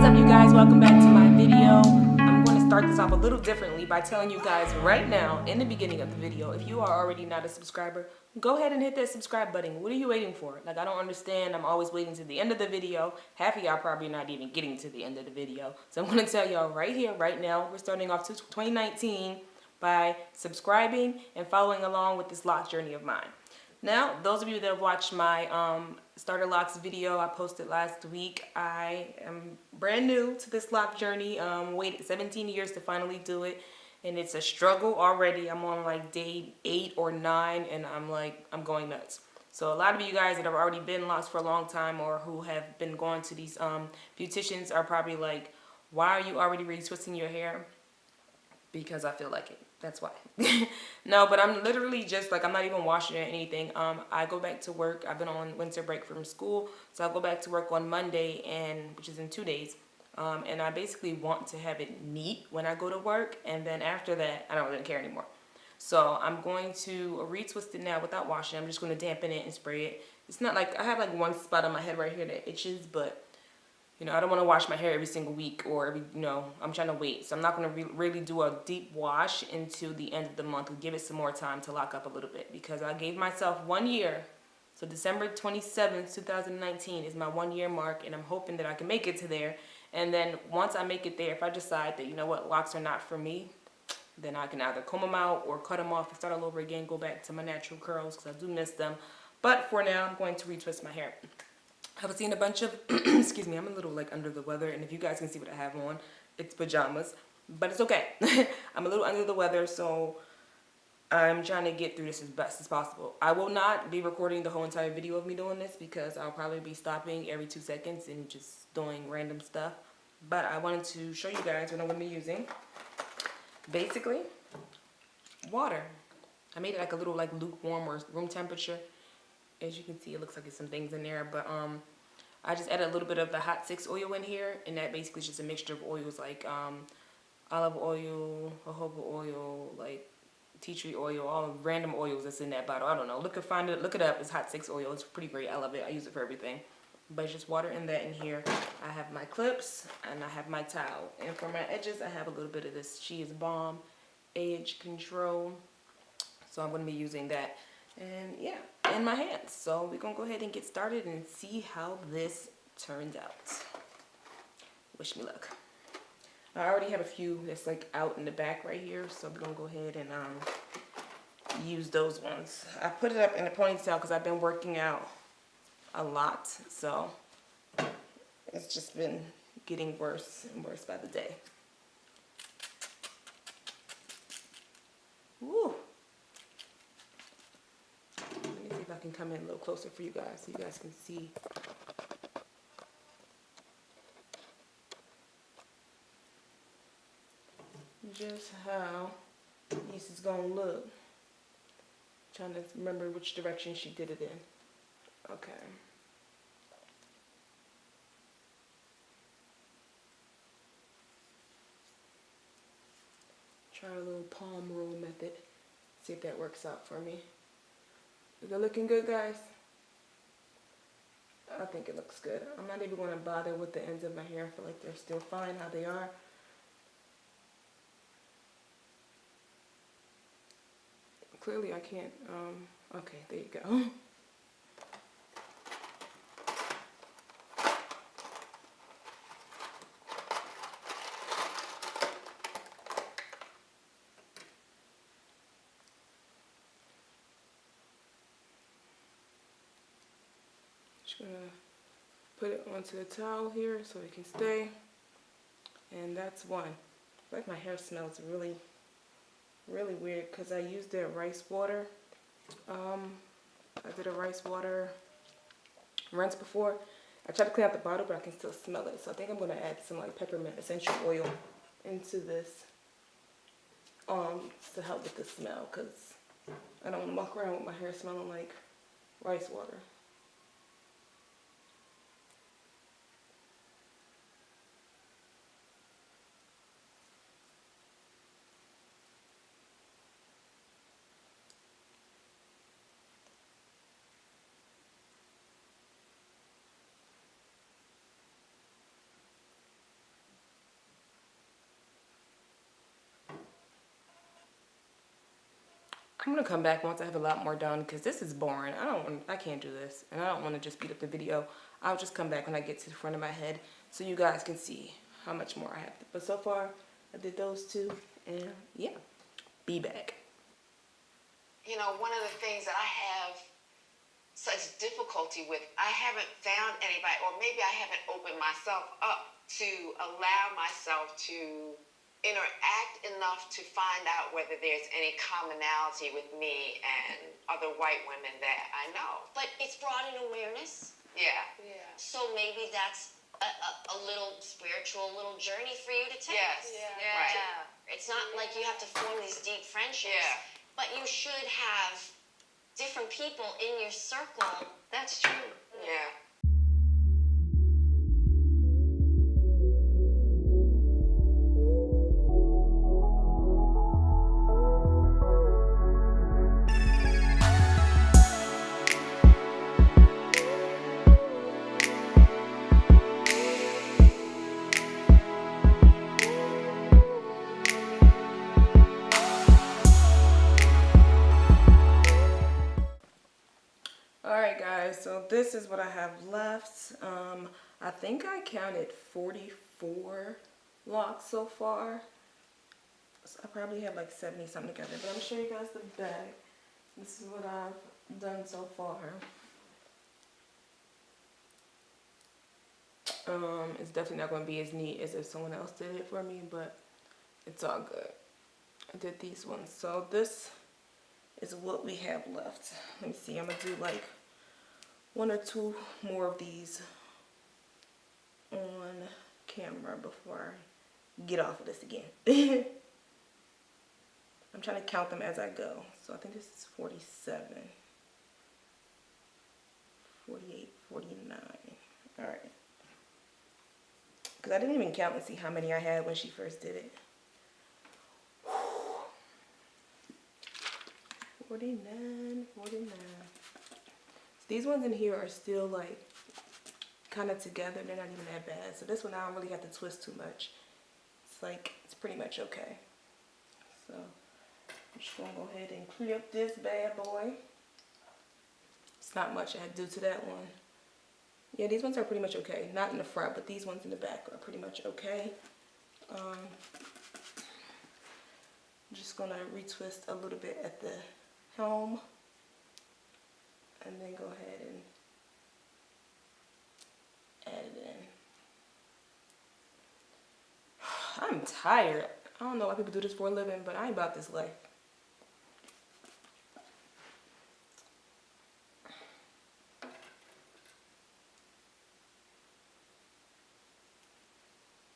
up, you guys? Welcome back to my video. I'm going to start this off a little differently by telling you guys right now in the beginning of the video, if you are already not a subscriber, go ahead and hit that subscribe button. What are you waiting for? Like, I don't understand. I'm always waiting to the end of the video. Half of y'all probably not even getting to the end of the video. So I'm going to tell y'all right here, right now, we're starting off 2019 by subscribing and following along with this lock journey of mine. Now, those of you that have watched my starter locks video I posted last week, I am brand new to this lock journey. Waited 17 years to finally do it, and it's a struggle already. I'm on like day 8 or 9, and I'm going nuts. So a lot of you guys that have already been locks for a long time or who have been going to these beauticians are probably like, why are you already retwisting your hair? Because I feel like it. That's why. No, but I'm literally just like, I'm not even washing it or anything. I go back to work. I've been on winter break from school, so I'll go back to work on Monday, which is in 2 days. And I basically want to have it neat when I go to work, and then after that, I don't really care anymore. So I'm going to retwist it now without washing. I'm just going to dampen it and spray it. It's not like, I have like one spot on my head right here that itches, but you know, I don't want to wash my hair every single week or every, I'm trying to wait. So I'm not going to really do a deep wash until the end of the month. We'll give it some more time to lock up a little bit because I gave myself 1 year. So December 27th, 2019 is my 1 year mark, and I'm hoping that I can make it to there. And then once I make it there, if I decide that, you know what, locks are not for me, then I can either comb them out or cut them off and start all over again, go back to my natural curls because I do miss them. But for now, I'm going to retwist my hair. I've seen a bunch of, excuse me, I'm a little like under the weather, and if you guys can see what I have on, it's pajamas, but it's okay. I'm a little under the weather, so I'm trying to get through this as best as possible. I will not be recording the whole entire video of me doing this because I'll probably be stopping every 2 seconds and just doing random stuff, but I wanted to show you guys what I'm going to be using. Basically, water. I made it like a little like lukewarm or room temperature. As you can see, it looks like there's some things in there, but I just added a little bit of the hot 6 oil in here, and that basically is just a mixture of oils like olive oil, jojoba oil, like tea tree oil, all random oils that's in that bottle. I don't know. Look it up. It's hot 6 oil. It's pretty great. I love it. I use it for everything. But it's just water and that in here. I have my clips and I have my towel. And for my edges, I have a little bit of this She Is Balm Edge Control. So I'm going to be using that. And yeah, in my hands. So we're going to go ahead and get started and see how this turns out. Wish me luck. I already have a few that's like out in the back right here. So we're going to go ahead and use those ones. I put it up in a ponytail because I've been working out a lot. So it's just been getting worse and worse by the day. Woo! I can come in a little closer for you guys so you guys can see. Just how this is going to look. Trying to remember which direction she did it in. Okay. Try a little palm roll method. See if that works out for me. Is it looking good, guys? I think it looks good. I'm not even going to bother with the ends of my hair. I feel like they're still fine how they are. Clearly I can't, okay, there you go. Just gonna put it onto the towel here so it can stay. And that's one. I feel like my hair smells really weird because I used that rice water. I did a rice water rinse before. I tried to clean out the bottle, but I can still smell it. So I think I'm gonna add some like peppermint essential oil into this to help with the smell because I don't want to walk around with my hair smelling like rice water. I'm gonna come back once I have a lot more done because this is boring. I can't do this, and I don't want to just speed up the video. I'll just come back when I get to the front of my head so you guys can see how much more I have. But so far, I did those two, and yeah, be back. You know, one of the things that I have such difficulty with, I haven't found anybody, or maybe I haven't opened myself up to allow myself to interact enough to find out whether there's any commonality with me and other white women that I know. But it's brought in awareness. Yeah. So maybe that's a little spiritual little journey for you to take. Yes. Right. It's not like you have to form these deep friendships. Yeah. But you should have different people in your circle. That's true. Yeah. Alright guys, so this is what I have left. I think I counted 44 locks so far. So I probably have like 70 something together, but I'm gonna show you guys the back. This is what I've done so far. It's definitely not going to be as neat as if someone else did it for me, but it's all good. I did these ones. So this is what we have left. Let me see. I'm going to do like 1 or 2 more of these on camera before I get off of this again. I'm trying to count them as I go. So I think this is 47, 48, 49. All right. Because I didn't even count and see how many I had when she first did it. 49, 49. So these ones in here are still like kind of together. They're not even that bad. So this one I don't really have to twist too much. It's like, it's pretty much okay. So I'm just going to go ahead and clip this bad boy. It's not much I had to do to that one. Yeah, these ones are pretty much okay. Not in the front, but these ones in the back are pretty much okay. I'm just going to retwist a little bit at the helm. And then go ahead and add it in. I'm tired. I don't know why people do this for a living, but I ain't about this life.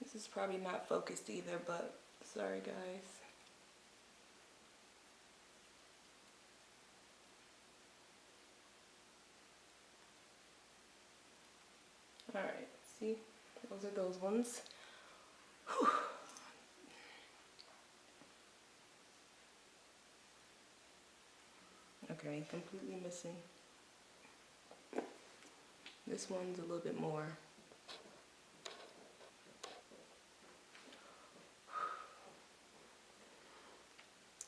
This is probably not focused either, but sorry guys. Alright, see? Those are those ones. Whew. Okay, completely missing. This one's a little bit more.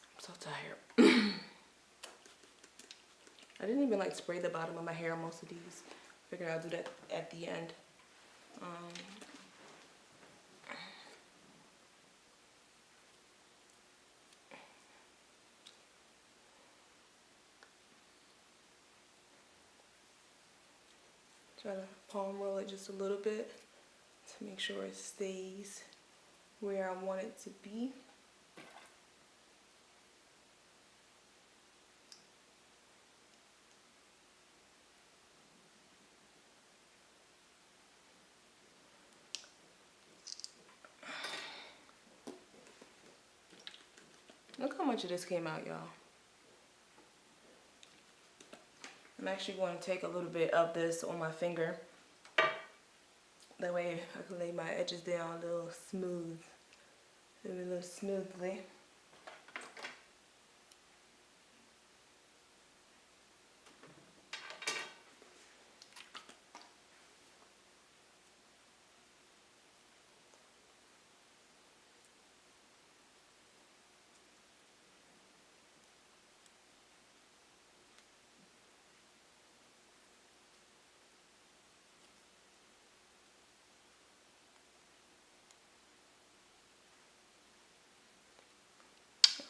I'm so tired. I didn't even like spray the bottom of my hair on most of these. Figured I'll do that at the end. Try to palm roll it just a little bit to make sure it stays where I want it to be. Look how much of this came out, y'all. I'm actually going to take a little bit of this on my finger. That way I can lay my edges down a little smooth. A little smoothly.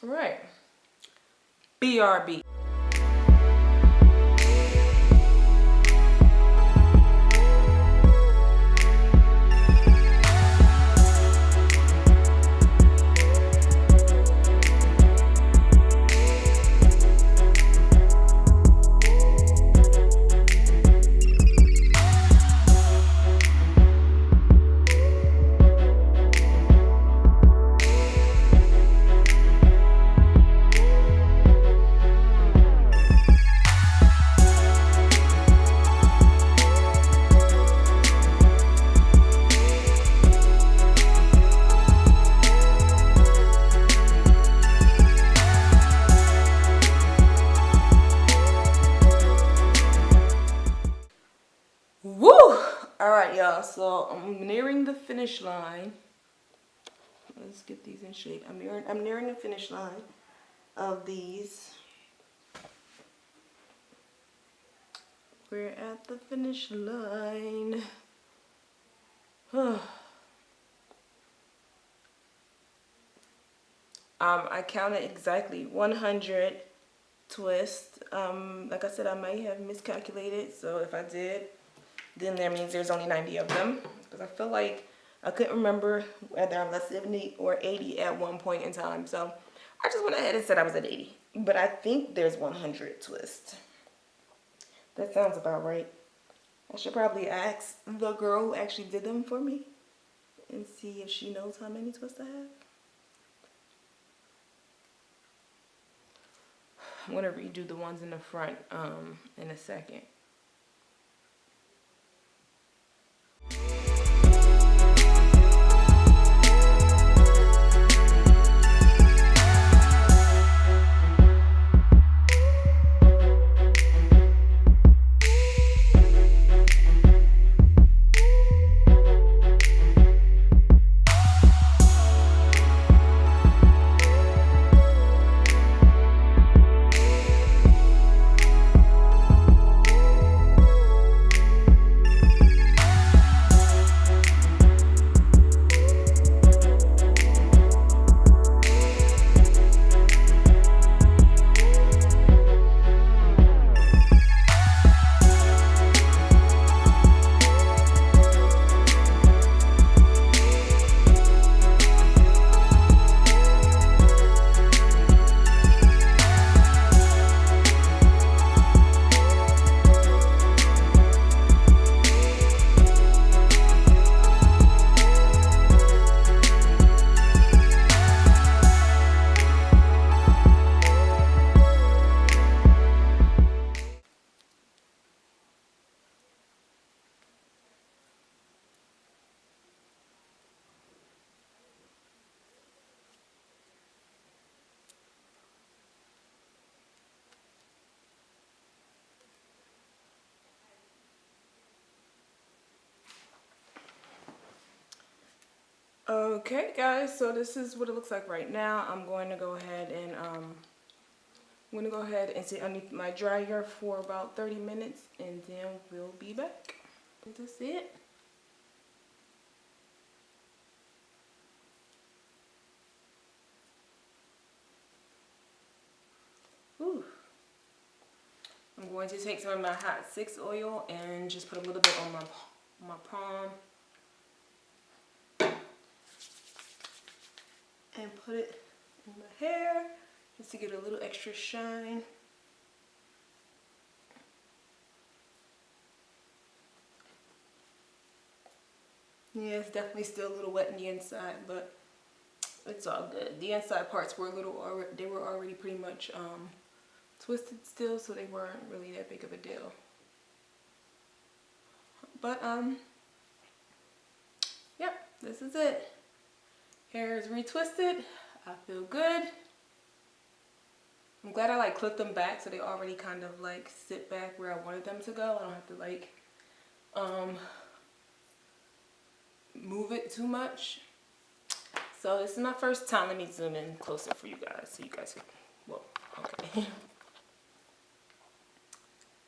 All right. BRB. Woo! Alright, y'all, so I'm nearing the finish line. Let's get these in shape. I'm nearing the finish line of these. We're at the finish line. I counted exactly 100 twists. Like I said, I might have miscalculated, so if I did, then that means there's only 90 of them, because I feel like I couldn't remember whether I'm at 70 or 80 at one point in time, so I just went ahead and said I was at 80, but I think there's 100 twists. That sounds about right. I should probably ask the girl who actually did them for me and see if she knows how many twists I have. I'm going to redo the ones in the front in a second. Okay guys, so this is what it looks like right now. I'm going to go ahead and sit underneath my dryer for about 30 minutes and then we'll be back. That's it. Ooh. I'm going to take some of my hot 6 oil and just put a little bit on my palm. And put it in my hair just to get a little extra shine. Yeah, it's definitely still a little wet in the inside, but it's all good. The inside parts were they were already pretty much twisted still, so they weren't really that big of a deal. But yep, this is it. Hair is retwisted. I feel good. I'm glad I like clipped them back so they already kind of like sit back where I wanted them to go. I don't have to like move it too much. So this is my first time. Let me zoom in closer for you guys so you guys can, well, okay.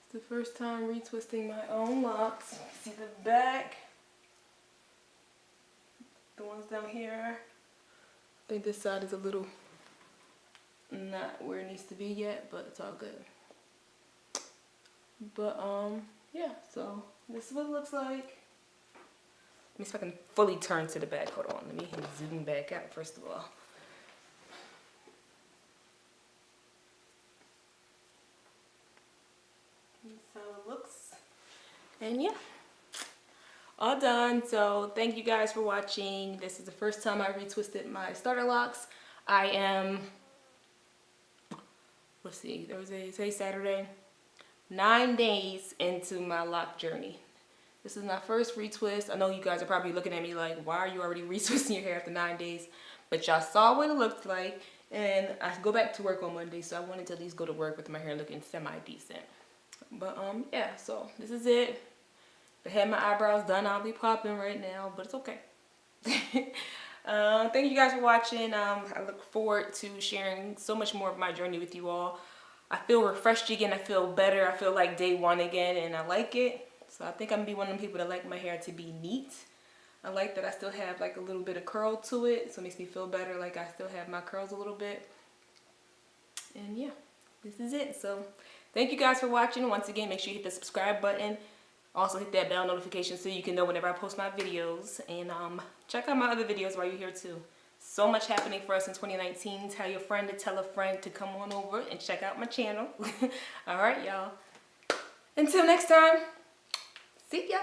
It's the first time retwisting my own locks. See the back, the ones down here. I think this side is a little not where it needs to be yet, but it's all good. But yeah, so this is what it looks like. Let me see if I can fully turn to the back. Hold on, let me zoom back out first of all. That's how it looks. And yeah, all done. So thank you guys for watching. This is the first time I retwisted my starter locks. I am, let's see, today's Saturday, 9 days into my lock journey. This is my first retwist. I know you guys are probably looking at me like, why are you already retwisting your hair after 9 days? But y'all saw what it looked like, and I go back to work on Monday, so I wanted to at least go to work with my hair looking semi-decent. But yeah, so this is it. If I had my eyebrows done, I'll be popping right now, but it's okay. Thank you guys for watching. I look forward to sharing so much more of my journey with you all. I feel refreshed again. I feel better. I feel like day one again, and I like it. So I think I'm gonna be one of them people that like my hair to be neat. I like that I still have like a little bit of curl to it, so it makes me feel better like I still have my curls a little bit. And yeah, this is it. So thank you guys for watching. Once again, make sure you hit the subscribe button. Also hit that bell notification so you can know whenever I post my videos. And check out my other videos while you're here too. So much happening for us in 2019. Tell your friend to tell a friend to come on over and check out my channel. Alright, y'all. Until next time. See ya.